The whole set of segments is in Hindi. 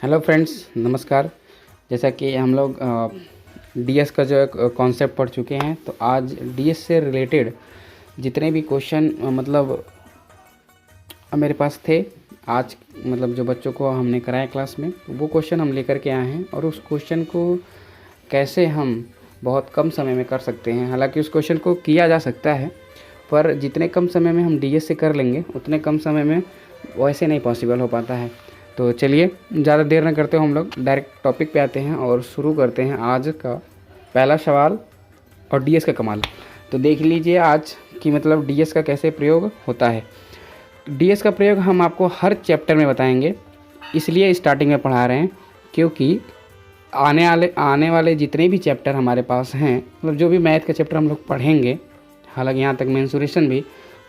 हेलो फ्रेंड्स, नमस्कार। जैसा कि हम लोग डीएस का जो कॉन्सेप्ट पढ़ चुके हैं, तो आज डीएस से रिलेटेड जितने भी क्वेश्चन मतलब मेरे पास थे आज, मतलब जो बच्चों को हमने कराया क्लास में, वो क्वेश्चन हम लेकर के आए हैं। और उस क्वेश्चन को कैसे हम बहुत कम समय में कर सकते हैं। हालांकि उस क्वेश्चन को किया जा सकता है, पर जितने कम समय में हम डीएस से कर लेंगे उतने कम समय में वैसे नहीं पॉसिबल हो पाता है। तो चलिए ज़्यादा देर न करते हुए हम लोग डायरेक्ट टॉपिक पे आते हैं और शुरू करते हैं आज का पहला सवाल और डीएस का कमाल। तो देख लीजिए आज कि मतलब डीएस का कैसे प्रयोग होता है। डीएस का प्रयोग हम आपको हर चैप्टर में बताएंगे, इसलिए स्टार्टिंग में पढ़ा रहे हैं क्योंकि आने वाले जितने भी चैप्टर हमारे पास हैं, मतलब जो भी मैथ का चैप्टर हम लोग पढ़ेंगे, हालांकि यहाँ तक मेंसुरेशन भी,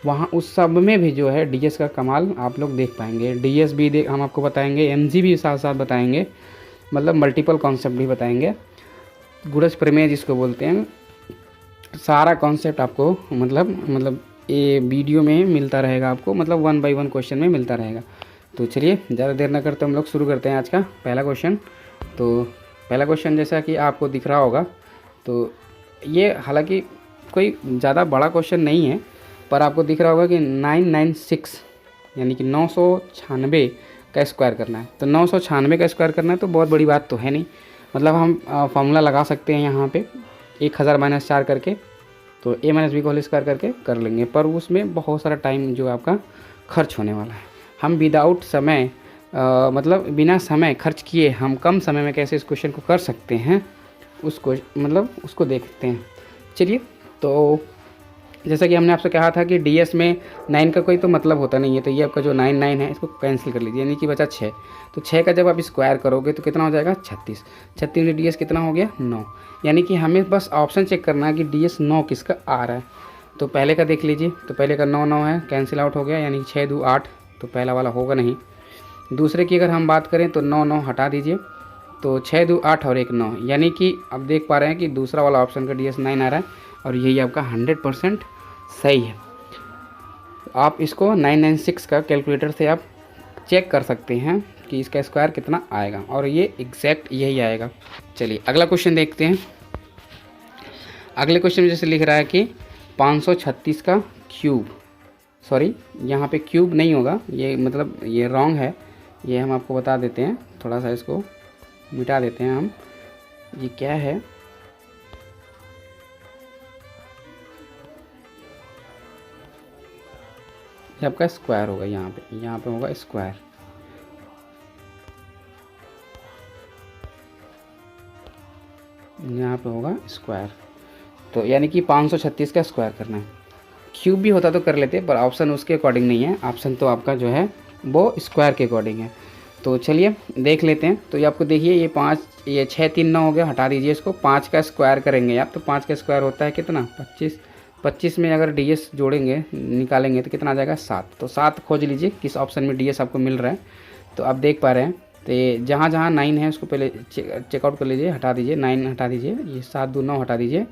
वहाँ उस सब में भी जो है डीएस का कमाल आप लोग देख पाएंगे। डीएस भी हम आपको बताएंगे, एमजी भी साथ साथ बताएंगे, मतलब मल्टीपल कॉन्सेप्ट भी बताएंगे, गुणज प्रमेय जिसको बोलते हैं। सारा कॉन्सेप्ट आपको मतलब ये वीडियो में मिलता रहेगा आपको, मतलब 1 बाय 1 क्वेश्चन में मिलता रहेगा। तो चलिए ज़्यादा देर ना करते हम लोग शुरू करते हैं आज का पहला क्वेश्चन। तो पहला क्वेश्चन जैसा कि आपको दिख रहा होगा, तो ये हालांकि कोई ज़्यादा बड़ा क्वेश्चन नहीं है, पर आपको दिख रहा होगा कि 996 यानी कि 996 का स्क्वायर करना है। तो 996 का स्क्वायर करना है तो बहुत बड़ी बात तो है नहीं, मतलब हम फार्मूला लगा सकते हैं यहाँ पे 1000 - 4 करके, तो a - b को होल स्क्वायर करके कर लेंगे, पर उसमें बहुत सारा टाइम जो आपका खर्च होने वाला है। हम विदाउट समय मतलब बिना समय खर्च किए हम कम समय में कैसे इस क्वेश्चन को कर सकते हैं, उसको देखते हैं। चलिए, तो जैसा कि हमने आपसे कहा था कि डीएस में 9 का कोई तो मतलब होता नहीं है, तो ये आपका जो 9 है इसको कैंसिल कर लीजिए, यानी कि बचा 6। तो 6 का जब आप स्क्वायर करोगे तो कितना हो जाएगा 36। 36 में डीएस कितना हो गया 9, यानी कि हमें बस ऑप्शन चेक करना है कि डीएस 9 किसका आ रहा है। तो पहले का देख लीजिए, तो पहले का 9 है, कैंसिल आउट हो गया, यानी 6 2 8, तो पहला वाला होगा नहीं। दूसरे की अगर हम बात करें तो 9 हटा दीजिए, तो 6 2 8 और 1 9, यानी कि अब देख पा रहे हैं कि दूसरा वाला ऑप्शन का डीएस 9 आ रहा है, और यही आपका 100% सही है। आप इसको 996 का कैलकुलेटर से आप चेक कर सकते हैं कि इसका स्क्वायर कितना आएगा, और ये एग्जैक्ट यही आएगा। चलिए अगला क्वेश्चन देखते हैं। अगले क्वेश्चन में जैसे लिख रहा है कि 536 का क्यूब, सॉरी यहाँ पे क्यूब नहीं होगा, ये मतलब ये रॉन्ग है, ये हम आपको बता देते हैं, थोड़ा सा इसको मिटा देते हैं हम। ये क्या है, ये आपका स्क्वायर होगा, यहाँ पे होगा स्क्वायर। यहाँ पे होगा स्क्वायर, तो यानी कि 536 का स्क्वायर करना है। क्यूब भी होता तो कर लेते, पर ऑप्शन उसके अकॉर्डिंग नहीं है, ऑप्शन तो आपका जो है वो स्क्वायर के अकॉर्डिंग है। तो चलिए देख लेते हैं। तो ये आपको देखिए, ये 6 3 9 हो गया, हटा दीजिए इसको। 5 का स्क्वायर करेंगे आप, तो 5 का स्क्वायर होता है कितना 25। 25 में अगर डीएस जोड़ेंगे निकालेंगे तो कितना आ जाएगा 7। तो 7 खोज लीजिए किस ऑप्शन में डीएस आपको मिल रहा है। तो आप देख पा रहे हैं, तो जहाँ जहाँ 9 है उसको पहले चेकआउट कर लीजिए, हटा दीजिए, 9 हटा दीजिए, ये 7 2 9 हटा दीजिए,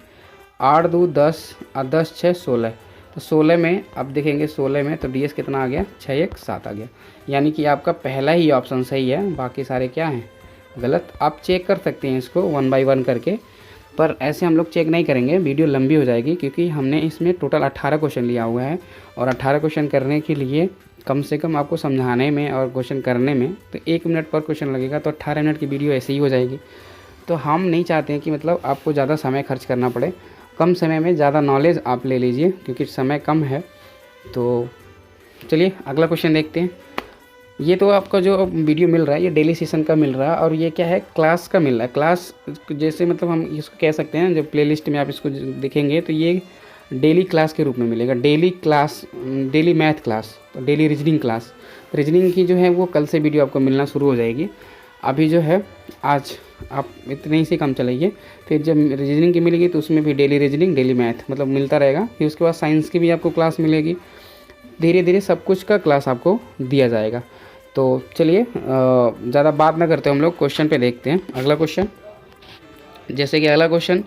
8 2 10 और 10 6 16। तो 16 में अब देखेंगे, 16 में तो डीएस कितना आ गया 6 1 7 आ गया, यानी कि आपका पहला ही ऑप्शन सही है, बाकी सारे क्या हैं गलत। आप चेक कर सकते हैं इसको 1 बाय 1 करके, पर ऐसे हम लोग चेक नहीं करेंगे, वीडियो लंबी हो जाएगी, क्योंकि हमने इसमें टोटल 18 क्वेश्चन लिया हुआ है, और 18 क्वेश्चन करने के लिए कम से कम आपको समझाने में और क्वेश्चन करने में तो 1 मिनट पर क्वेश्चन लगेगा, तो 18 मिनट की वीडियो ऐसे ही हो जाएगी। तो हम नहीं चाहते हैं कि मतलब आपको ज़्यादा समय खर्च करना पड़े, कम समय में ज़्यादा नॉलेज आप ले लीजिए, क्योंकि समय कम है। तो चलिए अगला क्वेश्चन देखते हैं। ये तो आपका जो वीडियो मिल रहा है ये डेली सेशन का मिल रहा है, और ये क्या है क्लास का मिल रहा है। क्लास जैसे मतलब हम इसको कह सकते हैं, जब प्लेलिस्ट में आप इसको देखेंगे तो ये डेली क्लास के रूप में मिलेगा। Daily class, daily math class, तो डेली रीजनिंग क्लास। रीजनिंग की जो है वो कल से वीडियो आपको मिलना शुरू हो जाएगी। अभी जो है आज आप इतने ही से कम चलाइए, फिर जब रीजनिंग की मिलेगी तो उसमें भी डेली रीजनिंग डेली मैथ मतलब मिलता रहेगा। फिर उसके बाद साइंस की भी आपको क्लास मिलेगी, धीरे धीरे सब कुछ का क्लास आपको दिया जाएगा। तो चलिए ज़्यादा बात ना करते हम लोग क्वेश्चन पे देखते हैं अगला क्वेश्चन। जैसे कि अगला क्वेश्चन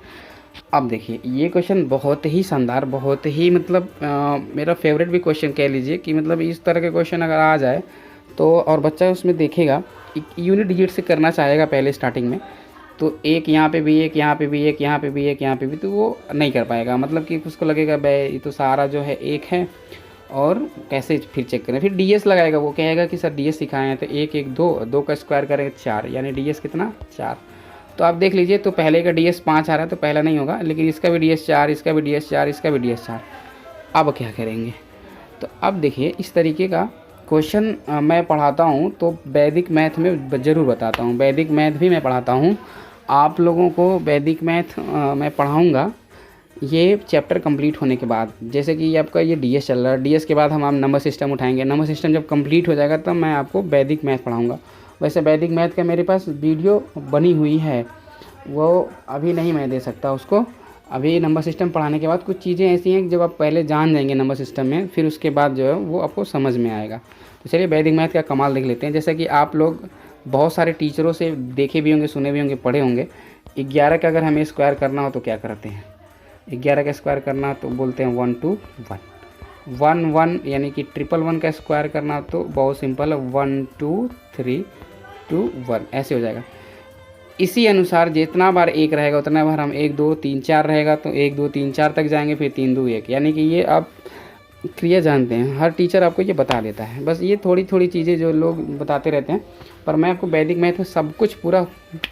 अब देखिए, ये क्वेश्चन बहुत ही शानदार, बहुत ही मतलब मेरा फेवरेट भी क्वेश्चन कह लीजिए कि मतलब इस तरह के क्वेश्चन अगर आ जाए तो और बच्चा उसमें देखेगा यूनिट डिजिट से करना चाहेगा पहले स्टार्टिंग में, तो एक यहाँ पे भी, एक यहाँ पे भी, एक यहाँ पे भी, एक यहाँ पे भी, तो वो नहीं कर पाएगा। मतलब कि उसको लगेगा बे ये तो सारा जो है एक है, और कैसे फिर चेक करें। फिर डीएस लगाएगा, वो कहेगा कि सर डीएस सिखाए हैं, तो एक एक दो, दो का स्क्वायर करेंगे 4, यानी डीएस कितना 4। तो आप देख लीजिए, तो पहले का डीएस 5 आ रहा है तो पहला नहीं होगा, लेकिन इसका भी डीएस 4, इसका भी डीएस 4, इसका भी डीएस 4। अब क्या करेंगे, तो अब देखिए इस तरीके का क्वेश्चन मैं पढ़ाता हूँ, तो वैदिक मैथ में ज़रूर बताता हूँ। वैदिक मैथ भी मैं पढ़ाता हूँ आप लोगों को। वैदिक मैथ मैं पढ़ाऊँगा ये चैप्टर कंप्लीट होने के बाद। जैसे कि आपका ये डीएस चल रहा है, डीएस के बाद हम नंबर सिस्टम उठाएंगे। नंबर सिस्टम जब कंप्लीट हो जाएगा तब मैं आपको वैदिक मैथ पढ़ाऊँगा। वैसे वैदिक मैथ का मेरे पास वीडियो बनी हुई है, वो अभी नहीं मैं दे सकता उसको। अभी नंबर सिस्टम पढ़ाने के बाद कुछ चीज़ें ऐसी हैं कि जब आप पहले जान जाएंगे नंबर सिस्टम में, फिर उसके बाद जो है वो आपको समझ में आएगा। तो चलिए वैदिक मैथ का कमाल देख लेते हैं। जैसा कि आप लोग बहुत सारे टीचरों से देखे भी होंगे, सुने भी होंगे, पढ़े होंगे। 11 का अगर हमें स्क्वायर करना हो तो क्या करते हैं, 11 का स्क्वायर करना तो बोलते हैं 1 2 1। 1 1 यानी कि 1 का स्क्वायर करना तो बहुत सिंपल है, 1 2 3 2 1 ऐसे हो जाएगा। इसी अनुसार जितना बार एक रहेगा उतना बार हम 1 2 3 4 रहेगा तो 1 2 3 4 तक जाएंगे, फिर 3 2 1। यानी कि ये आप क्रिया जानते हैं, हर टीचर आपको ये बता देता है। बस ये थोड़ी थोड़ी चीज़ें जो लोग बताते रहते हैं, पर मैं आपको वैदिक मैथ में सब कुछ पूरा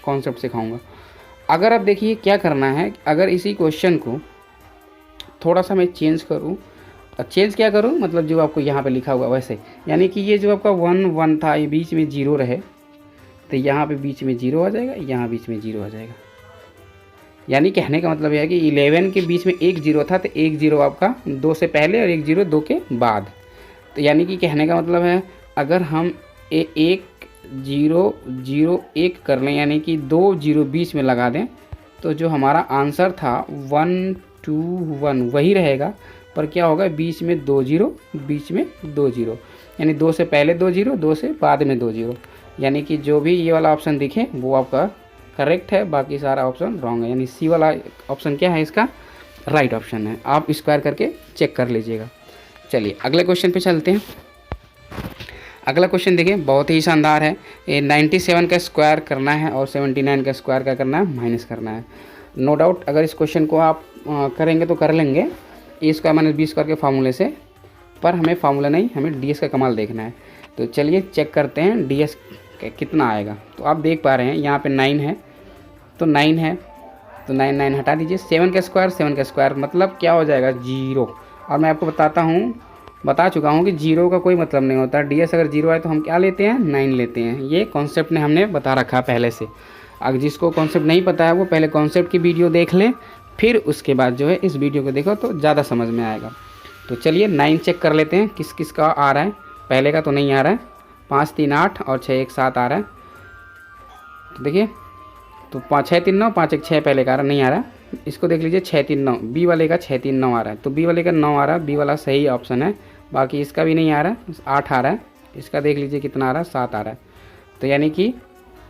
कॉन्सेप्ट सिखाऊंगा। अगर आप देखिए क्या करना है, अगर इसी क्वेश्चन को थोड़ा सा मैं चेंज करूँ, चेंज क्या करूँ मतलब जो आपको यहाँ पे लिखा हुआ वैसे, यानी कि ये जो आपका 1 1 था ये बीच में 0 रहे, तो यहाँ पे बीच में 0 आ जाएगा, यहाँ बीच में 0 आ जाएगा। यानी कहने का मतलब यह है कि 11 के बीच में एक 0 था, तो एक 0 आपका 2 से पहले और एक 0 2 के बाद। तो यानी कि कहने का मतलब है अगर हम 1 0 0 1 कर लें, यानी कि 2 0 बीच में लगा दें, तो जो हमारा आंसर था 1 2 1 वही रहेगा, पर क्या होगा बीच में 2 0, बीच में 2 0, यानी 2 से पहले 2 0, 2 से बाद में 2 0। यानी कि जो भी ये वाला ऑप्शन दिखे वो आपका करेक्ट है, बाकी सारा ऑप्शन रॉन्ग है। यानी सी वाला ऑप्शन क्या है, इसका राइट ऑप्शन है। आप स्क्वायर करके चेक कर लीजिएगा। चलिए अगले क्वेश्चन पे चलते हैं। अगला क्वेश्चन देखिए बहुत ही शानदार है। ये 97 का स्क्वायर करना है और 79 का स्क्वायर का करना है, माइनस करना है। नो डाउट अगर इस क्वेश्चन को आप करेंगे तो कर लेंगे ए स्क्वायर माइनस बी स्क्वायर के फार्मूले से, पर हमें फार्मूला नहीं, हमें डीएस का कमाल देखना है। तो चलिए चेक करते हैं डीएस कितना आएगा। तो आप देख पा रहे हैं यहाँ पे 9 है, तो 9 है तो 9 9 हटा दीजिए। 7 का स्क्वायर मतलब क्या हो जाएगा 0। और मैं आपको बता चुका हूँ कि 0 का कोई मतलब नहीं होता। डीएस अगर 0 आए तो हम क्या लेते हैं 9 लेते हैं। ये कॉन्सेप्ट ने हमने बता रखा पहले से। अगर जिसको कॉन्सेप्ट नहीं पता है वो पहले कॉन्सेप्ट की वीडियो देख ले, फिर उसके बाद जो है इस वीडियो को देखो तो ज़्यादा समझ में आएगा। तो चलिए 9 चेक कर लेते हैं किस किस का आ रहा है। पहले का तो नहीं आ रहा है, 5 3 8 और 6 1 7 आ रहा है। तो देखिए तो 5 6 3 9, 5 1 6 पहले का नहीं आ रहा है। इसको देख लीजिए 6 3 9, बी वाले का 6 3 9 आ रहा है, तो बी वाले का 9 आ रहा है, बी वाला सही ऑप्शन है। बाकी इसका भी नहीं आ रहा है, 8 आ रहा है। इसका देख लीजिए कितना आ रहा है, 7 आ रहा है। तो यानी कि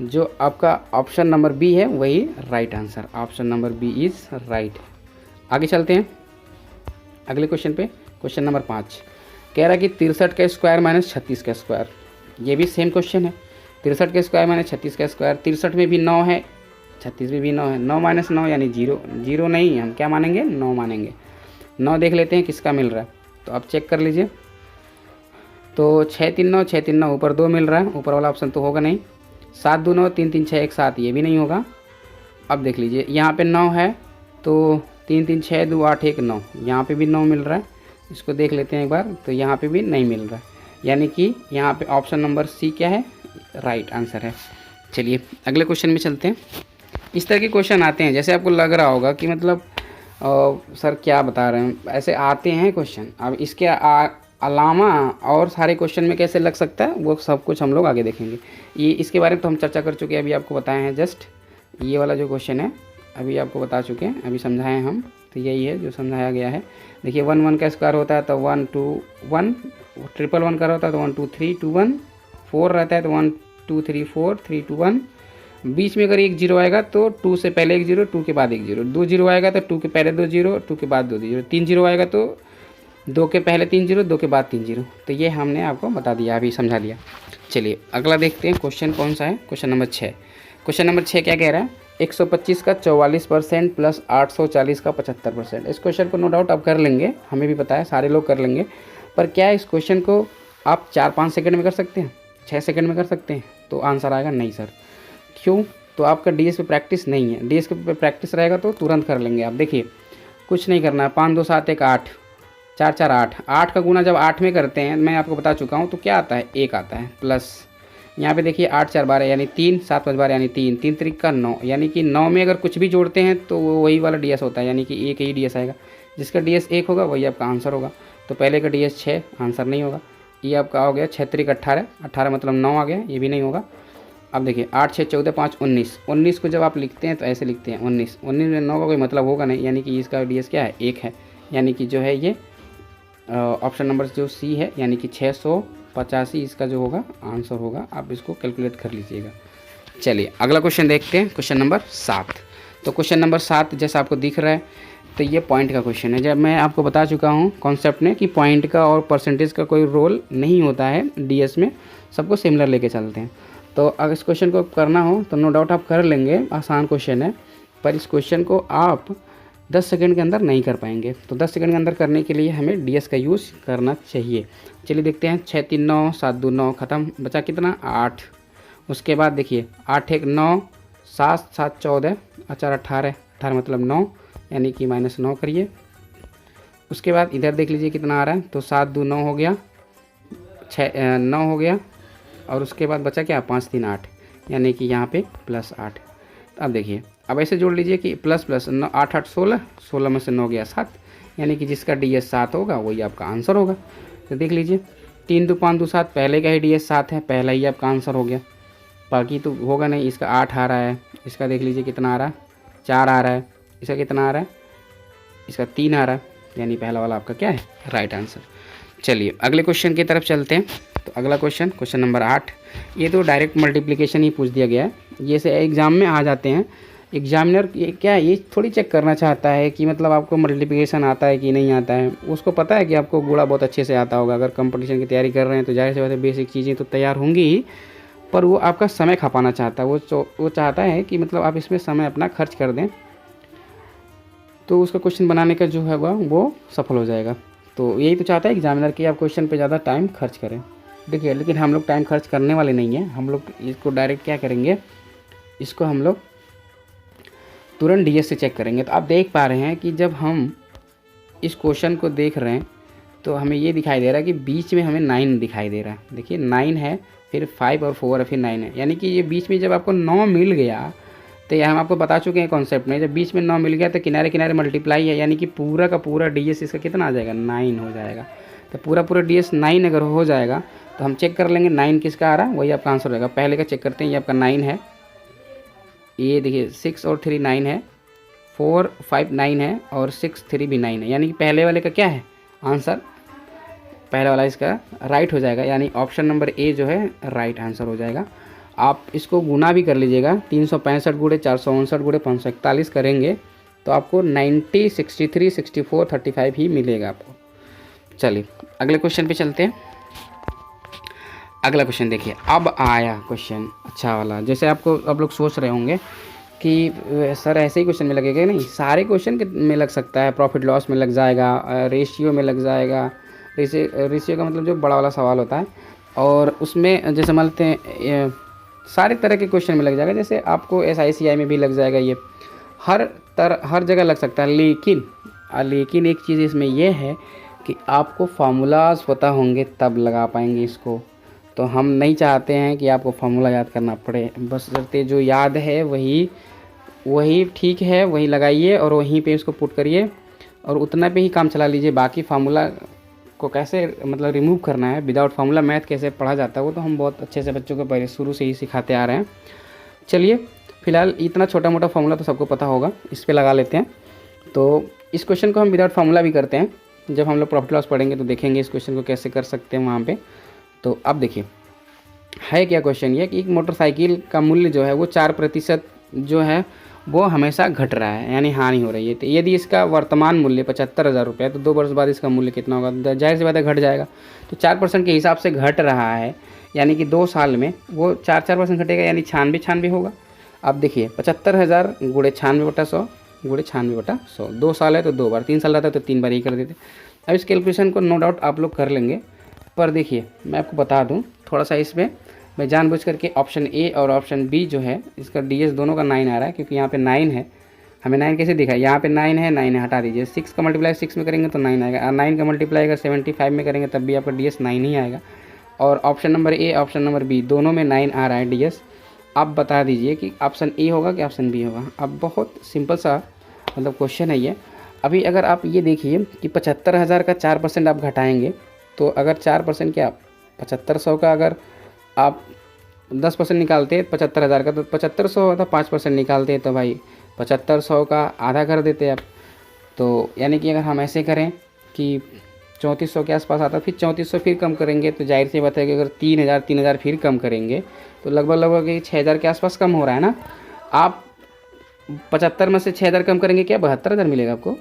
जो आपका ऑप्शन नंबर बी है वही right answer, option number B is right. आगे चलते हैं अगले क्वेश्चन पे। क्वेश्चन नंबर 5 कह रहा है कि 63 का स्क्वायर माइनस 36 का स्क्वायर। ये भी सेम क्वेश्चन है। 63 का स्क्वायर माइनस 36 का स्क्वायर। 63 में भी 9 है, 36 में भी 9 है। 9 माइनस 9 यानी 0। 0 नहीं, हम क्या मानेंगे 9 मानेंगे। 9 देख लेते हैं किसका मिल रहा है, तो आप चेक कर लीजिए। तो 6 3 9, 6 3 9 ऊपर 2 मिल रहा है, ऊपर वाला ऑप्शन तो होगा नहीं। 7 2 9, 3 3 6 1 7, ये भी नहीं होगा। अब देख लीजिए यहाँ पे 9 है, तो 3 3 6 2 8 1 9, यहाँ पे भी 9 मिल रहा है। इसको देख लेते हैं एक बार, तो यहाँ पे भी नहीं मिल रहा है। यानी कि यहाँ पे ऑप्शन नंबर सी क्या है, राइट आंसर है। चलिए अगले क्वेश्चन में चलते हैं। इस तरह के क्वेश्चन आते हैं, जैसे आपको लग रहा होगा कि मतलब सर क्या बता रहे हैं, ऐसे आते हैं क्वेश्चन। अब इसके अलावा और सारे क्वेश्चन में कैसे लग सकता है वो सब कुछ हम लोग आगे देखेंगे। ये इसके बारे में तो हम चर्चा कर चुके हैं, अभी आपको बताए हैं। जस्ट ये वाला जो क्वेश्चन है अभी आपको बता चुके हैं, अभी समझाएं हम, तो यही है जो समझाया गया है। देखिए 1 1 का स्क्वायर होता है तो 1 2 1, 1 1 का होता है तो 1 2 3 2 1, 4 रहता है तो 1 2 3 4 3 2 1। बीच में अगर एक 0 आएगा तो 2 से पहले एक 0, 2 के बाद एक 0, 2 0 आएगा तो 2 के पहले 2 0, 2 के बाद 2 0, 3 0 आएगा तो 2 के पहले 3 जीरो, 2 के बाद 3 जीरो, तो ये हमने आपको बता दिया, अभी समझा दिया। चलिए अगला देखते हैं क्वेश्चन कौन सा है, क्वेश्चन नंबर 6। क्वेश्चन नंबर 6 क्या कह रहा है, 125 का 44% प्लस 840 का 75%। इस क्वेश्चन को नो डाउट आप कर लेंगे, हमें भी पता है सारे लोग कर लेंगे, पर क्या इस क्वेश्चन को आप 4-5 सेकंड में कर सकते हैं, 6 सेकंड में कर सकते हैं? तो आंसर आएगा नहीं सर। क्यों? तो आपका डीएस पे प्रैक्टिस नहीं है। डीएस पे प्रैक्टिस रहेगा तो तुरंत कर लेंगे आप। देखिए कुछ नहीं करना है, 5 2 7 1 8, 4 4 8, 8 का गुना जब 8 में करते हैं, मैं आपको बता चुका हूँ, तो क्या आता है, 1 आता है, प्लस यहाँ पे देखिए 8 4 12 यानी 3, 7 5 12 यानी 3, 3 3 का 9, यानी कि 9 में अगर कुछ भी जोड़ते हैं तो वो वही वाला डीएस होता है, यानी कि एक ही डीएस आएगा। जिसका डीएस 1 होगा वही आपका आंसर होगा। तो पहले का डीएस 6, आंसर नहीं होगा। ये आपका हो गया 6 3 18, 18 मतलब 9 आ गया, ये भी नहीं होगा। अब देखिए 8 6 14 5 19, 19 को जब आप लिखते हैं तो ऐसे लिखते हैं 19, 19 में 9 का कोई मतलब होगा नहीं, यानी कि इसका डीएस क्या है, 1 है। यानी कि जो है ये ऑप्शन नंबर जो सी है, यानी कि 685 इसका जो होगा आंसर होगा। आप इसको कैलकुलेट कर लीजिएगा। चलिए अगला क्वेश्चन देखते हैं, क्वेश्चन नंबर 7। तो क्वेश्चन नंबर 7 जैसा आपको दिख रहा है, तो ये पॉइंट का क्वेश्चन है। जब मैं आपको बता चुका हूँ कॉन्सेप्ट में कि पॉइंट का और परसेंटेज का कोई रोल नहीं होता है डीएस में, सबको सिमिलर लेके चलते हैं। तो अगर इस क्वेश्चन को करना हो तो नो डाउट आप कर लेंगे, आसान क्वेश्चन है, पर इस क्वेश्चन को आप 10 सेकंड के अंदर नहीं कर पाएंगे। तो 10 सेकंड के अंदर करने के लिए हमें डीएस का यूज़ करना चाहिए। चलिए देखते हैं, 6 3 9, 7 2 9, ख़त्म, बचा कितना, 8। उसके बाद देखिए 8 1 9, 7 7 14, 4 18, 18 मतलब 9, यानी कि -9 करिए। उसके बाद इधर देख लीजिए कितना आ रहा है, तो 7 2 9 हो गया, 9 हो गया, और उसके बाद बचा क्या, 5 3 8, यानी कि यहाँ पे +8। अब देखिए अब ऐसे जोड़ लीजिए कि प्लस प्लस 9 8 8 16, 16 में से 9 गया 7, यानी कि जिसका डीएस 7 होगा वही आपका आंसर होगा। तो देख लीजिए 3 2 5 2 7, पहले का ही डीएस 7 है, पहला ही आपका आंसर हो गया, बाकी तो होगा नहीं। इसका 8 आ रहा है, इसका देख लीजिए कितना आ रहा है, 4 आ रहा है, इसका कितना आ रहा है, इसका 3 आ रहा है, यानी पहला वाला आपका क्या है, राइट आंसर। चलिए अगले क्वेश्चन की तरफ चलते हैं। तो अगला क्वेश्चन, क्वेश्चन नंबर 8, ये तो डायरेक्ट मल्टीप्लिकेशन ही पूछ दिया गया है। ये से एग्ज़ाम में आ जाते हैं, एग्जामिनर ये क्या ये थोड़ी चेक करना चाहता है कि मतलब आपको मल्टीप्लिकेशन आता है कि नहीं आता है। उसको पता है कि आपको गुणा बहुत अच्छे से आता होगा, अगर कंपटीशन की तैयारी कर रहे हैं तो जाहिर सी बात है बेसिक चीज़ें तो तैयार होंगी ही, पर वो आपका समय खपाना चाहता है। वो चाहता है कि मतलब आप इसमें समय अपना खर्च कर दें, तो उसका क्वेश्चन बनाने का जो है वो सफल हो जाएगा। तो यही तो चाहता है एग्जामिनर कि आप क्वेश्चन पे ज़्यादा टाइम खर्च करें। देखिए लेकिन हम लोग टाइम खर्च करने वाले नहीं हैं, हम लोग इसको डायरेक्ट क्या करेंगे, इसको हम लोग तुरंत डीएस से चेक करेंगे। तो आप देख पा रहे हैं कि जब हम इस क्वेश्चन को देख रहे हैं तो हमें ये दिखाई दे रहा है कि बीच में हमें 9 दिखाई दे रहा है। देखिए 9 है, फिर 5 और 4 और फिर 9 है, यानी कि ये बीच में जब आपको 9 मिल गया, तो ये हम आपको बता चुके हैं कॉन्सेप्ट में, जब बीच में 9 मिल गया तो किनारे किनारे मल्टीप्लाई है, यानी कि पूरा का पूरा डीएस इसका कितना आ जाएगा, 9 हो जाएगा। तो पूरा डीएस 9 अगर हो जाएगा तो हम चेक कर लेंगे 9 किसका आ रहा है, वही आपका आंसर रहेगा। पहले का चेक करते हैं, ये आपका 9 है, ये देखिए 6 और 3 9 है, 4 5 9 है, और 6 3 भी 9 है, यानी कि पहले वाले का क्या है आंसर, पहले वाला इसका राइट हो जाएगा, यानी ऑप्शन नंबर ए जो है राइट आंसर हो जाएगा। आप इसको गुना भी कर लीजिएगा, 365 गुणे 459 गुणे 541 करेंगे तो आपको 90 63 64 35 ही मिलेगा आपको। चलिए अगले क्वेश्चन पे चलते हैं। अगला क्वेश्चन देखिए, अब आया क्वेश्चन अच्छा वाला। जैसे आपको आप लोग सोच रहे होंगे कि सर ऐसे ही क्वेश्चन में लगेगा, नहीं सारे क्वेश्चन में लग सकता है, प्रॉफिट लॉस में लग जाएगा, रेशियो में लग जाएगा। रेशियो का मतलब जो बड़ा वाला सवाल होता है, और उसमें जैसे मान लेते हैं सारे तरह के क्वेश्चन में लग जाएगा। जैसे आपको SICI में भी लग जाएगा, ये हर जगह लग सकता है। लेकिन एक चीज़ इसमें यह है कि आपको फार्मूलाज पता होंगे तब लगा पाएंगे इसको। तो हम नहीं चाहते हैं कि आपको फार्मूला याद करना पड़े, बस करते जो याद है वही ठीक है, वही लगाइए और वहीं पे इसको पुट करिए और उतना पे ही काम चला लीजिए। बाकी फार्मूला को कैसे मतलब रिमूव करना है, विदाउट फार्मूला मैथ कैसे पढ़ा जाता है, वो तो हम बहुत अच्छे से बच्चों को पहले शुरू से ही सिखाते आ रहे हैं। चलिए फिलहाल इतना छोटा मोटा फार्मूला तो सबको पता होगा, इस पर लगा लेते हैं। तो इस क्वेश्चन को हम विदाउट फार्मूला भी करते हैं, जब हम लोग प्रॉफिट लॉस पढ़ेंगे तो देखेंगे इस क्वेश्चन को कैसे कर सकते हैं वहाँ पे। तो अब देखिए है क्या क्वेश्चन ये कि एक मोटरसाइकिल का मूल्य जो है वो 4% जो है वो हमेशा घट रहा है, यानी हानि हो रही है। तो यदि इसका वर्तमान मूल्य 75,000 रुपये है तो 2 वर्ष बाद इसका मूल्य कितना होगा? जाहिर सी बात है घट जाएगा। तो 4% के हिसाब से घट रहा है, यानी कि 2 साल में वो 4% घटेगा, यानी 96 होगा। अब देखिए 75,000 गुणे 96/100 गुणे 96/100, 2 साल है तो 2 बार, 3 साल रहता है तो 3 बार ही कर देते। अब इस कैलकुलेशन को नो डाउट आप लोग कर लेंगे, पर देखिए मैं आपको बता दूं थोड़ा सा, इसमें मैं जानबूझ करके ऑप्शन ए और ऑप्शन बी जो है इसका डीएस दोनों का 9 आ रहा है, क्योंकि यहाँ पे 9 है। हमें 9 कैसे दिखा है? यहाँ पे 9 है, 9 है, हटा दीजिए। 6 का मल्टीप्लाई 6 में करेंगे तो 9 आएगा, और 9 का मल्टीप्लाई अगर 75 में करेंगे तब भी आपका डीएस 9 ही आएगा। और option number A option number B दोनों में 9 आ रहा है डीएस। आप बता दीजिए कि ऑप्शन ए होगा कि ऑप्शन बी होगा। अब बहुत सिंपल सा मतलब क्वेश्चन है ये। अभी अगर आप ये देखिए कि 75,000 का 4% आप घटाएंगे, तो अगर 4% क्या 7500 का अगर आप 10% निकालते 75,000 का तो 7500 होता, 5% निकालते तो भाई 7500 का आधा कर देते आप। तो यानी कि अगर हम ऐसे करें कि 3400 के आसपास आता, फिर 3400 फिर कम करेंगे तो जाहिर सी बात है कि अगर 3000 फिर कम करेंगे तो लगभग 6000 के आसपास कम हो रहा है ना। आप 75 में से 6000 कम करेंगे, क्या 72,000 मिलेगा आपको?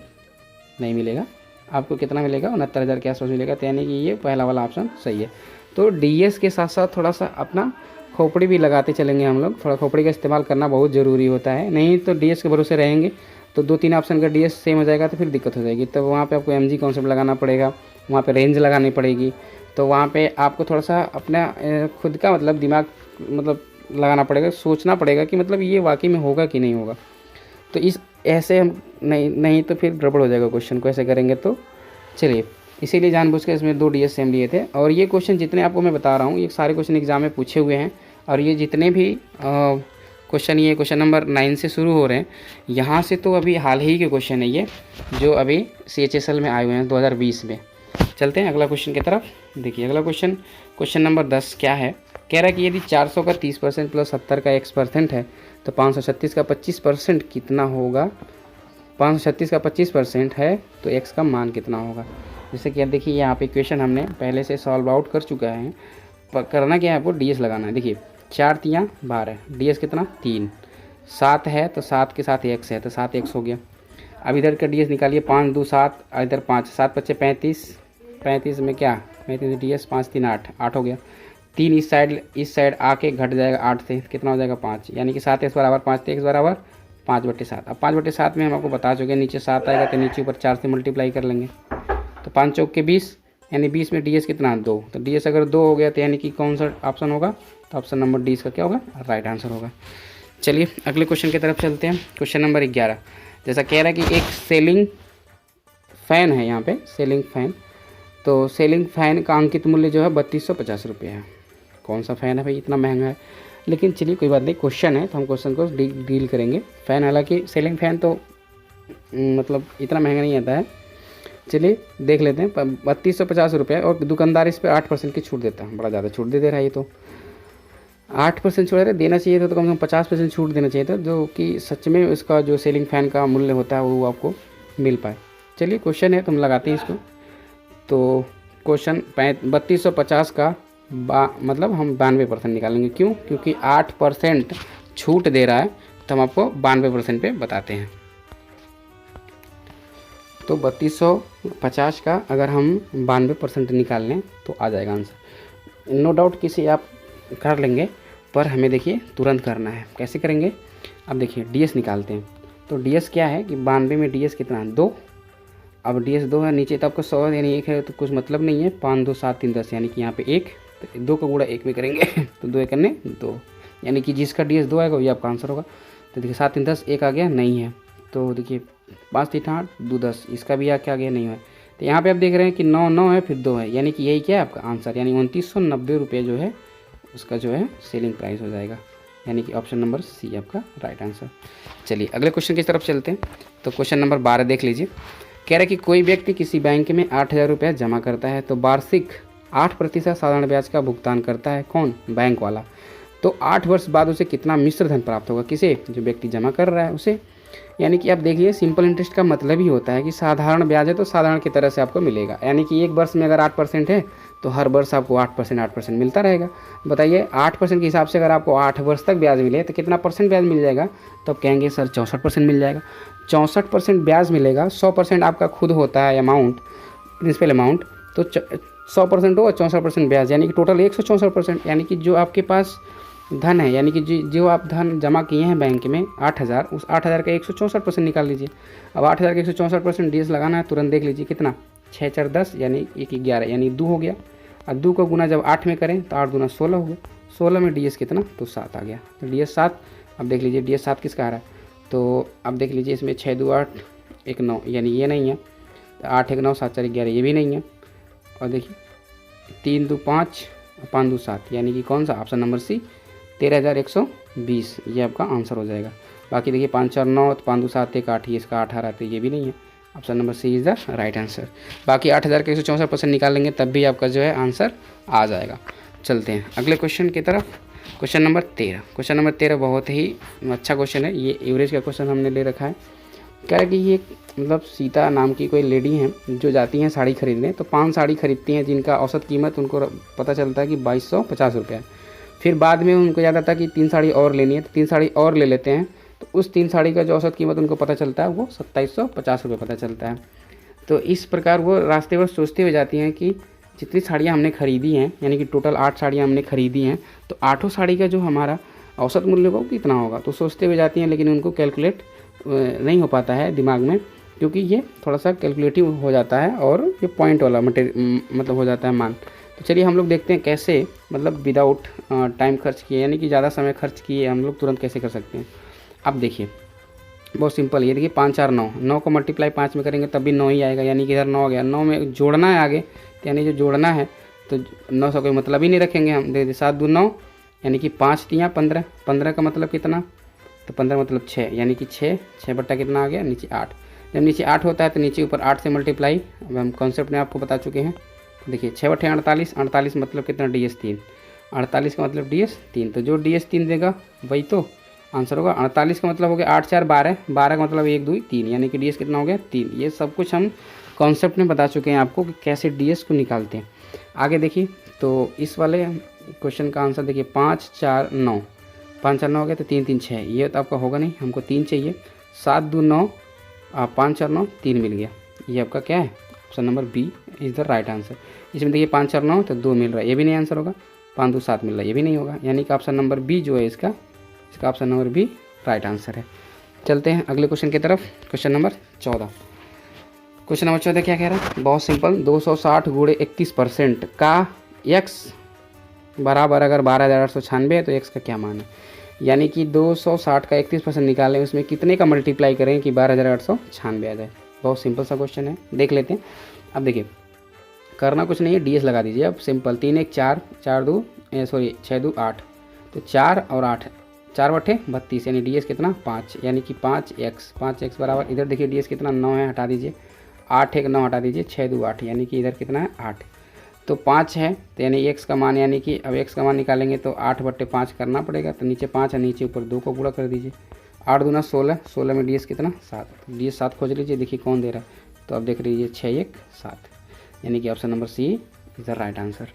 नहीं मिलेगा। आपको कितना मिलेगा? 69,000 के आसपास मिलेगा। तो यानी कि ये पहला वाला ऑप्शन सही है। तो डीएस के साथ साथ थोड़ा सा अपना खोपड़ी भी लगाते चलेंगे हम लोग। थोड़ा खोपड़ी का इस्तेमाल करना बहुत ज़रूरी होता है, नहीं तो डीएस के भरोसे रहेंगे तो 2-3 ऑप्शन का डीएस सेम हो जाएगा तो फिर दिक्कत हो जाएगी। तो वहाँ पे आपको एमजी कॉन्सेप्ट लगाना पड़ेगा, वहाँ पे रेंज लगानी पड़ेगी। तो वहाँ पे आपको थोड़ा सा अपना खुद का मतलब दिमाग मतलब लगाना पड़ेगा, सोचना पड़ेगा कि मतलब ये वाकई में होगा कि नहीं होगा। तो इस ऐसे हम नहीं तो फिर गड़बड़ हो जाएगा क्वेश्चन को ऐसे करेंगे तो। चलिए, इसीलिए जानबूझ के इसमें 2 डीएस सेम लिए थे। और ये क्वेश्चन जितने आपको मैं बता रहा हूँ ये सारे क्वेश्चन एग्जाम में पूछे हुए हैं। और ये जितने भी क्वेश्चन, ये क्वेश्चन नंबर 9 से शुरू हो रहे हैं, यहाँ से तो अभी हाल ही के क्वेश्चन है ये, जो अभी CHSL में आए हुए हैं 2020 में। चलते हैं अगला क्वेश्चन की तरफ। देखिए अगला क्वेश्चन नंबर 10 क्या है? कह रहा है कि यदि 400 का 30% प्लस 70 का x% है तो 536 का 25% कितना होगा? 536 का 25% है तो x का मान कितना होगा? जैसे कि अब देखिए यहाँ पे इक्वेशन हमने पहले से सॉल्व आउट कर चुका है। पर करना क्या है, आपको डीएस लगाना है। देखिए 4 3 12, डीएस कितना 3, 7 है तो 7 के साथ x है तो 7x हो गया। अब इधर का डीएस निकालिए, 5 2 7, इधर 5 7 बच्चे 35, 35 में क्या 35 डीएस 5 3 8, 8 हो गया। 3 इस साइड आके घट जाएगा 8 से, कितना हो जाएगा 5, यानी कि 7x बराबर 5, तो x बराबर 5/7। अब 5/7 में हम आपको बता चुके हैं नीचे 7 आएगा तो नीचे ऊपर 4 से मल्टीप्लाई कर लेंगे। तो 5 चौक के 20, यानी 20 में डीएस कितना 2, तो डीएस अगर 2 हो गया तो यानी कि कौन सा ऑप्शन होगा? तो ऑप्शन नंबर डी इसका क्या होगा? राइट आंसर होगा। चलिए अगले क्वेश्चन की तरफ चलते हैं। क्वेश्चन नंबर 11 जैसा कह रहा है कि एक सेलिंग फ़ैन है, यहाँ पे सेलिंग फ़ैन, तो सेलिंग फ़ैन का अंकित मूल्य जो है 3250 रुपये है। कौन सा फ़ैन है भाई इतना महंगा है? लेकिन चलिए कोई बात नहीं, क्वेश्चन है तो हम क्वेश्चन को डील करेंगे। फ़ैन, हालांकि सेलिंग फ़ैन तो मतलब इतना महंगा नहीं आता है। चलिए देख लेते हैं। 3250 रुपये, और दुकानदार इस पर 8% की छूट देता है। बड़ा ज़्यादा छूट दे रहा है ये तो। 8% छूट देना चाहिए था तो कम से कम 50% छूट देना चाहिए था, जो कि सच में इसका जो सेलिंग फ़ैन का मूल्य होता है वो आपको मिल पाए। चलिए क्वेश्चन है तो हम लगाते हैं इसको। तो क्वेश्चन 3250 का मतलब हम 92% निकालेंगे। क्यों? क्योंकि 8% छूट दे रहा है तो हम आपको 92% पे बताते हैं। तो 3250 का अगर हम 92% निकाल लें तो आ जाएगा आंसर। नो डाउट किसी आप कर लेंगे, पर हमें देखिए तुरंत करना है। कैसे करेंगे? अब देखिए डीएस निकालते हैं। तो डीएस क्या है कि 92 में डीएस कितना 2। अब डीएस 2 है, नीचे तो आपको 100 यानी 1 है तो कुछ मतलब नहीं है। 5 2 7 3 10, यानी कि यहाँ पे 1, तो 2 का गुणा 1 में करेंगे तो 2 1 2, यानी कि जिसका डीएस 2 आएगा वही आपका आंसर होगा। तो देखिए 7 3 10, 1 आ गया नहीं है। तो देखिए 5 3 8 2 10, इसका भी क्या आ गया नहीं है। तो यहाँ पे आप देख रहे हैं कि 9 9 है फिर 2 है, यानी कि यही क्या है आपका आंसर, यानी 2990 रुपये जो है उसका जो है सेलिंग प्राइस हो जाएगा, यानी कि ऑप्शन नंबर सी आपका राइट आंसर। चलिए अगले क्वेश्चन की तरफ चलते हैं। तो क्वेश्चन नंबर 12 देख लीजिए। कह रहा है कि कोई व्यक्ति किसी बैंक में 8000 रुपये जमा करता है तो वार्षिक 8% साधारण ब्याज का भुगतान करता है। कौन? बैंक वाला। तो 8 वर्ष बाद उसे कितना मिश्र धन प्राप्त होगा? किसे? जो व्यक्ति जमा कर रहा है उसे। यानी कि आप देखिए सिंपल इंटरेस्ट का मतलब ही होता है कि साधारण ब्याज है तो साधारण की तरह से आपको मिलेगा। यानी कि एक वर्ष में अगर 8% है तो हर वर्ष आपको 8% मिलता रहेगा। बताइए 8% के हिसाब से अगर आपको 8 वर्ष तक ब्याज मिले तो कितना परसेंट ब्याज मिल जाएगा? तो आप कहेंगे सर 64% मिल जाएगा। 64% ब्याज मिलेगा। 100% आपका खुद होता है अमाउंट, प्रिंसिपल अमाउंट, तो 100% हो और 64% ब्याज, यानी कि टोटल 164%। यानी कि जो आपके पास धन है, यानी कि जो आप धन जमा किए हैं बैंक में 8,000, उस 8,000 का 164% निकाल लीजिए। अब 8,000 का 164% डीएस लगाना है, तुरंत देख लीजिए कितना, 6 4 10 यानी 1 11 यानी 2 हो गया। अब 2 का गुना जब 8 में करें तो 8 दूना 16 हो गया। 16 में डीएस कितना, तो 7 आ गया। तो डीएस 7। अब देख लीजिए डीएस 7 किसका आ रहा है, तो अब देख लीजिए इसमें 6 2 8 1 9 यानी ये नहीं है। 8 1 9 7 4 11 ये भी नहीं है। और देखिए 3 2 5 5 2 7 यानी कि कौन सा, ऑप्शन नंबर सी 13,120 ये आपका आंसर हो जाएगा। बाकी देखिए 5 4 9 5 2 7 1 8 ये इसका 8 आ रहा है, तो ये भी नहीं है। Option number C is the right answer. बाकी 8,000 के 164% निकालेंगे तब भी आपका जो है आंसर आ जाएगा। चलते हैं अगले क्वेश्चन की तरफ। Question number 13। क्वेश्चन नंबर 13 बहुत ही अच्छा क्वेश्चन है। ये एवरेज का क्वेश्चन हमने ले रखा है। कह रहा है कि ये मतलब सीता नाम की कोई लेडी हैं जो जाती हैं साड़ी खरीदने, तो 5 साड़ी खरीदती हैं जिनका औसत कीमत उनको पता चलता है कि 2250 रुपये है। फिर बाद में उनको याद आता है कि 3 साड़ी और लेनी है, तो 3 साड़ी और ले लेते हैं, तो उस 3 साड़ी का जो औसत कीमत उनको पता चलता है वो 2750 रुपये पता चलता है। तो इस प्रकार वो रास्ते पर सोचते हुए जाती हैं कि जितनी साड़ियाँ हमने खरीदी हैं, यानी कि टोटल 8 साड़ियाँ हमने खरीदी हैं, तो 8 साड़ी का जो हमारा औसत मूल्य होगा कितना होगा। तो सोचते हुए जाती हैं, लेकिन उनको कैलकुलेट नहीं हो पाता है दिमाग में, क्योंकि ये थोड़ा सा कैलकुलेटिव हो जाता है और ये पॉइंट वाला मतलब हो जाता है मान। तो चलिए हम लोग देखते हैं कैसे, मतलब विदाउट टाइम खर्च किए, यानी कि ज़्यादा समय खर्च किए हम लोग तुरंत कैसे कर सकते हैं। अब देखिए बहुत सिंपल, ये देखिए 5 4 9, 9 को मल्टीप्लाई 5 में करेंगे तब भी 9 ही आएगा, यानी कि इधर 9 आ गया। 9 में जोड़ना है आगे, यानी जो जोड़ना है तो 9 से कोई मतलब ही नहीं रखेंगे हम। दे 7 2 9 यानी कि 5 3 15, 15 का मतलब कितना, तो 15 मतलब 6, यानी कि 6 बट्टा कितना आ गया, नीचे 8। जब नीचे 8 होता है तो नीचे ऊपर 8 से मल्टीप्लाई, अब हम कॉन्सेप्ट में आपको बता चुके हैं। देखिए 6 बट्टे 48, 48 मतलब कितना, DS 3, 48 का मतलब DS 3, तो जो DS 3 देगा वही तो आंसर होगा। 48 का मतलब हो गया 8 4 12, 12 का मतलब 1 2 3, यानी कि DS कितना हो गया 3। ये सब कुछ हम कॉन्सेप्ट में बता चुके हैं आपको कि कैसे DS को निकालते हैं। आगे देखिए तो इस वाले क्वेश्चन का आंसर देखिए 5 4 9, 5 4 9 हो गया तो 3 3 6, ये तो आपका होगा नहीं, हमको 3 चाहिए। 7 2 9, 5 4 9 3 मिल गया, ये आपका क्या है, option number B is the right answer. इसमें देखिए 5 4 9 तो 2 मिल रहा है, ये भी नहीं आंसर होगा। 5 2 7 मिल रहा है, ये भी नहीं होगा, यानी कि ऑप्शन नंबर बी जो है इसका option number B right answer है। चलते हैं अगले क्वेश्चन की तरफ। Question number 14। क्वेश्चन नंबर 14 क्या कह रहा है, बहुत सिंपल, 260 गुणे 31% का x बराबर अगर 12,896 है तो x का क्या मान है। यानी कि 260 का 31% निकालें, उसमें कितने का मल्टीप्लाई करें कि 12,896 आ जाए। बहुत सिंपल सा क्वेश्चन है, देख लेते हैं। अब देखिए करना कुछ नहीं है, DS लगा दीजिए। अब सिंपल 3 1 4, 4 2 सॉरी 6 2 8, तो 4 और 8 4 बट्टे 32, यानी DS कितना 5, यानी कि 5x बराबर, इधर देखिए DS कितना 9 है, हटा दीजिए। 8 1 9 हटा दीजिए, 6 2 8, यानी कि इधर कितना है 8, तो 5 है, तो यानी x का मान, यानी कि अब x का मान निकालेंगे तो 8 बट्टे 5 करना पड़ेगा, तो नीचे 5 है, नीचे ऊपर 2 को पूरा कर दीजिए। 8 दूना 16, 16 में DS कितना 7, तो DS 7 खोज लीजिए, देखिए कौन दे रहा है, तो अब देख लीजिए 6 1 7, यानी कि option number C is the right answer.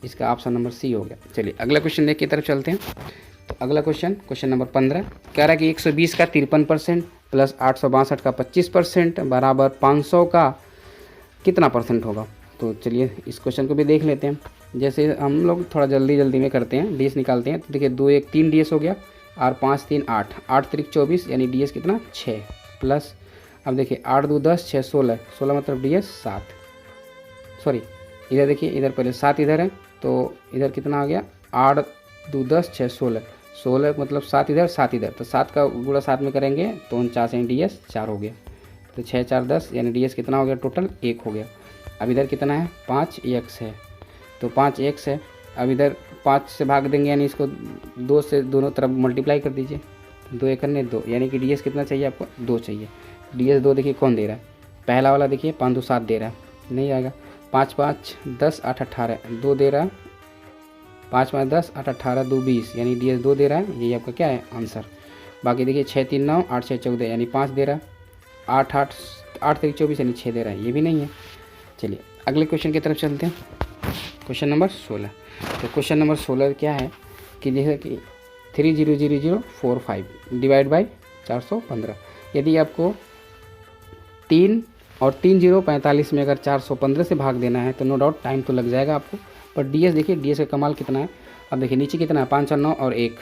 इसका ऑप्शन नंबर सी हो गया। चलिए अगला क्वेश्चन देख की तरफ चलते हैं। तो अगला क्वेश्चन नंबर 15 कह रहा है कि 120 का 53% प्लस 862 का 25% बराबर 500 का कितना परसेंट होगा। तो चलिए इस क्वेश्चन को भी देख लेते हैं। जैसे हम लोग थोड़ा जल्दी में करते हैं, DS निकालते हैं, तो देखिए 2 1 3 DS हो गया, और 5 3 8, 8 3 24, यानी DS कितना 6, प्लस अब देखिए 8 2 10 6 16, 16 मतलब DS 7, सॉरी इधर देखिए, इधर पहले 7 इधर है, तो इधर कितना आ गया 8 2 10 6 16, 16 मतलब 7 इधर 7 इधर, तो 7 का गुणा 7 में करेंगे तो 49, यानी DS 4 हो गया, तो 6 4 10, यानी DS कितना हो गया टोटल 1 हो गया। अब इधर कितना है 5x है, तो 5x है, अब इधर 5 से भाग देंगे, यानी इसको 2 से दोनों तरफ मल्टीप्लाई कर दीजिए, 2 1 2, यानी कि DS कितना चाहिए आपको 2 चाहिए। DS 2 देखिए कौन दे रहा है, पहला वाला देखिए 5 2 7 दे रहा है, नहीं आएगा। 5 5 10 8 18, 2 दे रहा है, 5 5 10 8 18 2 20, यानी DS 2 दे रहा है, यही आपका क्या है आंसर। बाकी देखिए 6 3 9, 8 6 14 यानी 5 दे रहा है, 8 8 8 3 24 यानी 6 दे रहा है, ये भी नहीं है। चलिए अगले क्वेश्चन की तरफ चलते हैं, क्वेश्चन नंबर 16। तो क्वेश्चन नंबर 16 क्या है कि जैसे कि 30045 डिवाइड बाई 415। यदि आपको 3 और 3 0 45 में अगर 415 से भाग देना है तो नो डाउट टाइम तो लग जाएगा आपको, पर डीएस देखिए, डीएस का कमाल कितना है। अब देखिए नीचे कितना है, 5 और 9 और 1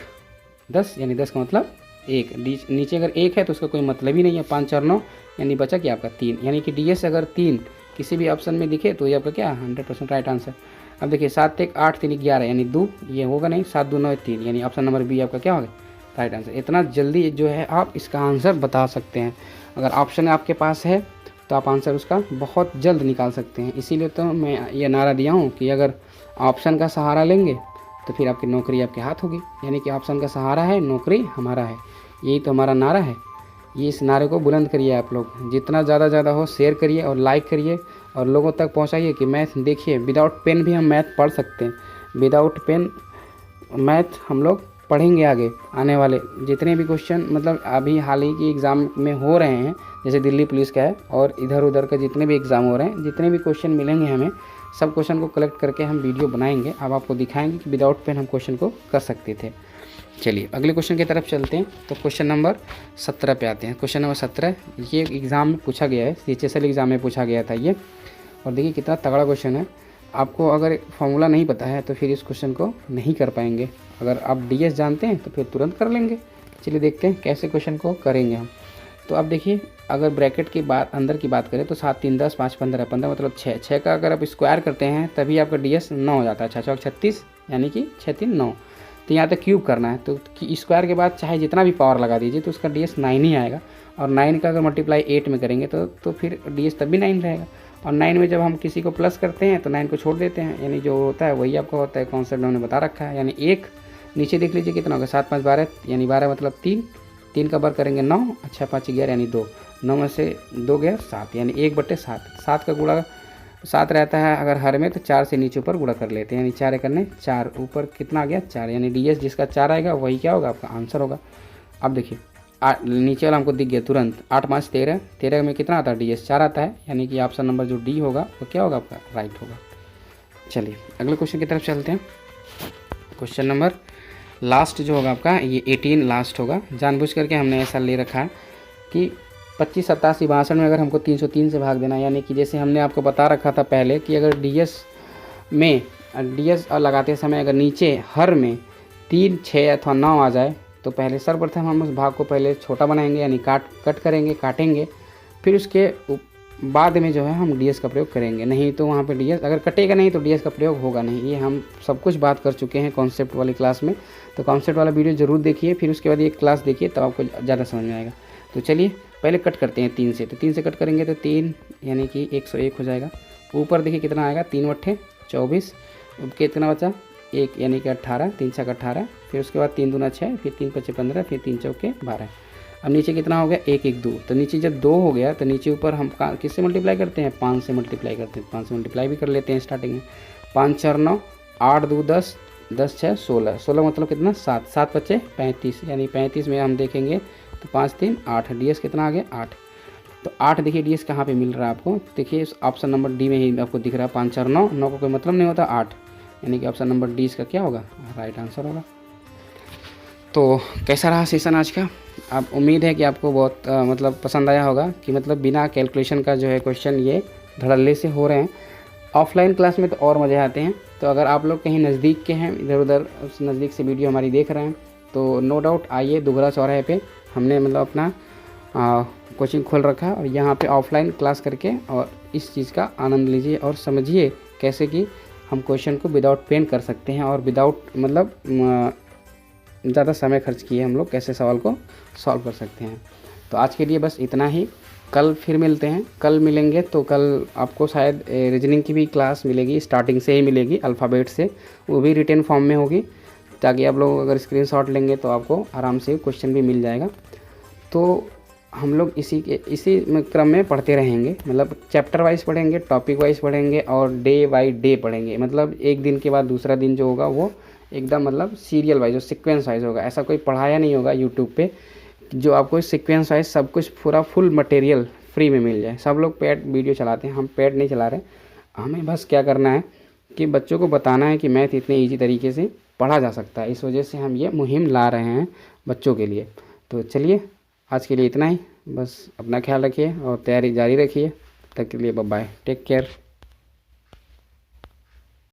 10, यानी 10 का मतलब 1, नीचे अगर 1 है तो उसका कोई मतलब ही नहीं है। 5 और 9 यानी बचा क्या आपका 3, यानी कि डीएस अगर 3 किसी भी ऑप्शन में दिखे तो ये आपका क्या 100% राइट आंसर। अब देखिए 7 1 8 3 11 यानी 2, ये होगा नहीं, 7 2 9 3 यानी ऑप्शन नंबर बी आपका क्या होगा राइट आंसर। इतना जल्दी जो है आप इसका आंसर बता सकते हैं, अगर ऑप्शन आपके पास है तो आप आंसर उसका बहुत जल्द निकाल सकते हैं। इसीलिए तो मैं ये नारा दिया हूँ कि अगर ऑप्शन का सहारा लेंगे तो फिर आपकी नौकरी आपके हाथ होगी, यानी कि ऑप्शन का सहारा है, नौकरी हमारा है, यही तो हमारा नारा है। ये इस नारे को बुलंद करिए आप लोग, जितना ज़्यादा हो शेयर करिए और लाइक करिए और लोगों तक पहुंचाइए कि मैथ देखिए, विदाउट पेन भी हम मैथ पढ़ सकते हैं, विदाउट पेन मैथ हम लोग पढ़ेंगे आगे आने वाले जितने भी क्वेश्चन, मतलब अभी हाल ही की एग्ज़ाम में हो रहे हैं, जैसे दिल्ली पुलिस का है और इधर उधर का जितने भी एग्ज़ाम हो रहे हैं, जितने भी क्वेश्चन मिलेंगे हमें, सब क्वेश्चन को कलेक्ट करके हम वीडियो बनाएंगे, अब आपको दिखाएंगे कि विदाउट पेन हम क्वेश्चन को कर सकते थे। चलिए अगले क्वेश्चन की तरफ चलते हैं। तो क्वेश्चन नंबर 17 पे आते हैं। क्वेश्चन नंबर 17 ये एग्ज़ाम में पूछा गया है, CHSL एग्ज़ाम में पूछा गया था ये, और देखिए कितना तगड़ा क्वेश्चन है। आपको अगर फॉर्मूला नहीं पता है तो फिर इस क्वेश्चन को नहीं कर पाएंगे, अगर आप डीएस जानते हैं तो फिर तुरंत कर लेंगे। चलिए देखते हैं कैसे क्वेश्चन को करेंगे हम। तो अब देखिए अगर ब्रैकेट की बात अंदर की बात करें तो 7 3 10 5 15 15 मतलब 6 का अगर आप स्क्वायर करते हैं तभी आपका डीएस 9 हो जाता है, 6 चौक 36 यानी कि 6 3 9। तो यहाँ तक क्यूब करना है तो स्क्वायर के बाद चाहे जितना भी पावर लगा दीजिए तो उसका डीएस 9 ही आएगा, और 9 का अगर मल्टीप्लाई 8 में करेंगे तो फिर डीएस तब भी 9 रहेगा। और 9 में जब हम किसी को प्लस करते हैं तो 9 को छोड़ देते हैं, यानी जो होता है वही आपका होता है, कॉन्सेप्ट हमने बता रखा है। यानी 1 नीचे देख लीजिए कितना होगा, 7 5 12 यानी 12 मतलब 3, 3 का बर करेंगे 9, अच्छा 5 11 यानी 2, 9 में से 2 गया 7 यानी 1/7। 7 का गुणा 7 रहता है अगर हर में तो 4 से नीचे ऊपर गुणा कर लेते हैं, यानी 4 करने 4, ऊपर कितना आ गया 4, यानी डीएस जिसका 4 आएगा वही क्या होगा आपका आंसर होगा। अब देखिए नीचे वाला हमको दिख गया तुरंत, 8 5 13, 13 में कितना आता है डीएस 4 आता है, यानी कि ऑप्शन नंबर जो डी होगा वो क्या होगा आपका राइट होगा। चलिए अगले क्वेश्चन की तरफ चलते हैं। क्वेश्चन नंबर लास्ट जो होगा आपका ये 18 लास्ट होगा, जानबूझ करके हमने ऐसा ले रखा है कि 25 87 62 में अगर हमको 303 से भाग देना, यानी कि जैसे हमने आपको बता रखा था पहले कि अगर डीएस में डीएस लगाते समय अगर नीचे हर में 3 6 अथवा 9 आ जाए तो पहले सर्वप्रथम हम उस भाग को पहले छोटा बनाएंगे, यानी कट करेंगे, काटेंगे, फिर उसके बाद में जो है हम डीएस का प्रयोग करेंगे, नहीं तो वहाँ पे डीएस अगर कटेगा नहीं तो डीएस का प्रयोग होगा नहीं। ये हम सब कुछ बात कर चुके हैं कॉन्सेप्ट वाली क्लास में, तो कॉन्सेप्ट वाला वीडियो ज़रूर देखिए, फिर उसके बाद ये क्लास देखिए तब आपको ज़्यादा समझ में आएगा। तो चलिए पहले कट करते हैं 3 से, तो 3 से कट करेंगे तो 3 यानी कि 101 हो जाएगा। ऊपर देखिए कितना आएगा 3 8 24, कितना बचा 1 यानी कि 18, 3 6 18, फिर उसके बाद 3 दूना 6, फिर 3 5 15, फिर 3 चौके 12। अब नीचे कितना हो गया 1 1 2, तो नीचे जब 2 हो गया तो नीचे ऊपर हम किससे मल्टीप्लाई करते हैं 5 से मल्टीप्लाई करते हैं, 5 से मल्टीप्लाई भी कर लेते हैं स्टार्टिंग में। 5 4 9, 8 2 10, 10 6 16, 16 मतलब कितना 7, 7 5 35, यानी 35 में हम देखेंगे तो 5 3 8, डीएस कितना आ गया 8। तो 8 देखिए डीएस कहाँ पे मिल रहा है आपको, देखिए ऑप्शन नंबर डी में ही आपको दिख रहा है 5 4 9, 9 का कोई मतलब नहीं होता 8, यानी कि ऑप्शन नंबर डी इसका क्या होगा राइट आंसर होगा। तो कैसा रहा सेशन आज का, आप उम्मीद है कि आपको बहुत मतलब पसंद आया होगा कि मतलब बिना कैलकुलेशन का जो है क्वेश्चन ये धड़ल्ले से हो रहे हैं। ऑफलाइन क्लास में तो और मज़े आते हैं, तो अगर आप लोग कहीं नज़दीक के हैं, इधर उधर उस नज़दीक से वीडियो हमारी देख रहे हैं तो नो डाउट आइए, दुगरा चौराहे पे हमने मतलब अपना कोचिंग खोल रखा है और यहाँ पे ऑफलाइन क्लास करके और इस चीज़ का आनंद लीजिए और समझिए कैसे कि हम क्वेश्चन को विदाउट पेन कर सकते हैं और विदाउट मतलब ज़्यादा समय खर्च किए हम लोग कैसे सवाल को सॉल्व कर सकते हैं। तो आज के लिए बस इतना ही, कल फिर मिलते हैं, कल मिलेंगे तो कल आपको शायद रीजनिंग की भी क्लास मिलेगी, स्टार्टिंग से ही मिलेगी अल्फ़ाबेट से, वो भी रिटन फॉर्म में होगी, ताकि आप लोग अगर स्क्रीनशॉट लेंगे तो आपको आराम से क्वेश्चन भी मिल जाएगा। तो हम लोग इसी क्रम में पढ़ते रहेंगे, मतलब चैप्टर वाइज पढ़ेंगे, टॉपिक वाइज पढ़ेंगे और डे बाय डे पढ़ेंगे, मतलब एक दिन के बाद दूसरा दिन जो होगा वो एकदम मतलब सीरियल वाइज और सीक्वेंस वाइज होगा। ऐसा कोई पढ़ाया नहीं होगा यूट्यूब पे जो आपको सीक्वेंस वाइज सब कुछ पूरा फुल मटेरियल फ्री में मिल जाए। सब लोग पेड वीडियो चलाते हैं, हम पेड नहीं चला रहे। हमें बस क्या करना है कि बच्चों को बताना है कि मैथ इतने ईजी तरीके से पढ़ा जा सकता है। इस वजह से हम ये मुहिम ला रहे हैं बच्चों के लिए। तो चलिए आज के लिए इतना ही, बस अपना ख्याल रखिए और तैयारी जारी रखिए। तब तक के लिए बाय बाय, टेक केयर।